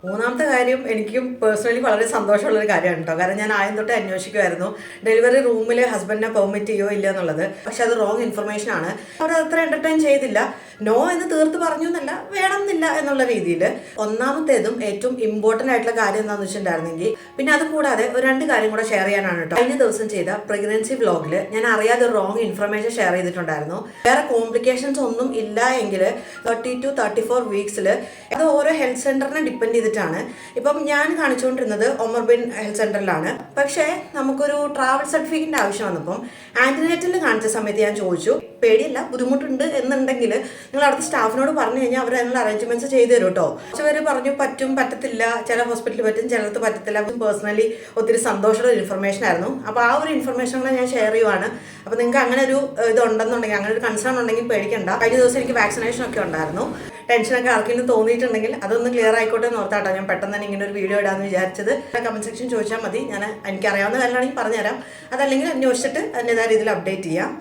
മൂന്നാമത്തെ കാര്യം എനിക്കും പേഴ്സണലി വളരെ സന്തോഷമുള്ളൊരു കാര്യമാണ് കേട്ടോ. കാരണം ഞാൻ ആദ്യം തൊട്ട് അന്വേഷിക്കുമായിരുന്നു ഡെലിവറി റൂമിൽ ഹസ്ബൻഡിനെ പെർമിറ്റ് ചെയ്യോ ഇല്ല എന്നുള്ളത്. പക്ഷെ അത് റോങ് ഇൻഫർമേഷൻ ആണ്. അവർ അത്ര എന്റർടൈൻ ചെയ്തില്ല. നോ എന്ന് തീർത്ത് പറഞ്ഞു എന്നല്ല, വേണമെന്നില്ല എന്നുള്ള രീതിയിൽ. ഒന്നാമത്തേതും ഏറ്റവും ഇമ്പോർട്ടൻ്റ് ആയിട്ടുള്ള കാര്യം എന്താണെന്ന് വെച്ചിട്ടുണ്ടായിരുന്നെങ്കിൽ, പിന്നെ അത് കൂടാതെ ഒരു രണ്ട് കാര്യം കൂടെ ഷെയർ ചെയ്യാനാണ് കേട്ടോ. കഴിഞ്ഞ ദിവസം ചെയ്ത പ്രഗ്നൻസി വ്ലോഗിൽ ഞാൻ അറിയാതെ ഒരു റോങ് ഇൻഫർമേഷൻ ഷെയർ ചെയ്തിട്ടുണ്ടായിരുന്നു. വേറെ കോംപ്ലിക്കേഷൻസ് ഒന്നും ഇല്ല എങ്കിൽ 30 to 34 വീക്സിൽ അത് ഓരോ ഹെൽത്ത് സെന്ററിനെ ഡിപ്പെൻഡ് ചെയ്തിട്ടാണ്. ഇപ്പം ഞാൻ കാണിച്ചുകൊണ്ടിരുന്നത് ഒമർബിൻ ഹെൽത്ത് സെന്ററിലാണ്. പക്ഷേ നമുക്കൊരു ട്രാവൽ സർട്ടിഫിക്കറ്റിന്റെ ആവശ്യം വന്നപ്പം ആന്റിനേറ്റലിൽ കാണിച്ച സമയത്ത് ഞാൻ ചോദിച്ചു, പേടിയല്ല ബുദ്ധിമുട്ടുണ്ട് എന്നുണ്ടെങ്കിൽ നിങ്ങൾ അവിടുത്തെ സ്റ്റാഫിനോട് പറഞ്ഞു കഴിഞ്ഞാൽ അവർ അതിനുള്ള അറേഞ്ച്മെന്റ്സ് ചെയ്തു തരും കേട്ടോ. കുറച്ച് പേര് പറഞ്ഞു പറ്റും പറ്റത്തില്ല, ചില ഹോസ്പിറ്റലിൽ പറ്റും ചിലർക്ക് പറ്റത്തില്ല. പേഴ്സണലി ഒത്തിരി സന്തോഷമുള്ള ഇൻഫർമേഷൻ ആയിരുന്നു. അപ്പോൾ ആ ഒരു ഇൻഫർമേഷൻ കൂടെ ഞാൻ ഷെയർ ചെയ്യുവാണ്. അപ്പോൾ നിങ്ങൾക്ക് അങ്ങനെ ഒരു ഇതുണ്ടെന്നുണ്ടെങ്കിൽ, അങ്ങനെ ഒരു കൺസേൺ ഉണ്ടെങ്കിൽ പേടിക്കണ്ട. കഴിഞ്ഞ ദിവസം എനിക്ക് വാക്സിനേഷൻ ഒക്കെ ഉണ്ടായിരുന്നു. ടെൻഷനൊക്കെ ആർക്കെങ്കിലും തോന്നിയിട്ടുണ്ടെങ്കിൽ അതൊന്ന് ക്ലിയർ ആയിക്കോട്ടെ എന്ന് ഓർത്താട്ടോ ഞാൻ പെട്ടെന്ന് തന്നെ ഇങ്ങനെ ഒരു വീഡിയോ ഇടാമെന്ന് വിചാരിച്ചത്. കമന്റ് സെക്ഷൻ ചോദിച്ചാൽ മതി, ഞാൻ എനിക്കറിയാവുന്ന കാര്യമാണെങ്കിൽ പറഞ്ഞുതരാം. അതല്ലെങ്കിൽ അന്വേഷിച്ചിട്ട് അതിൻ്റെതായ രീതിയിൽ അപ്ഡേറ്റ് ചെയ്യാം.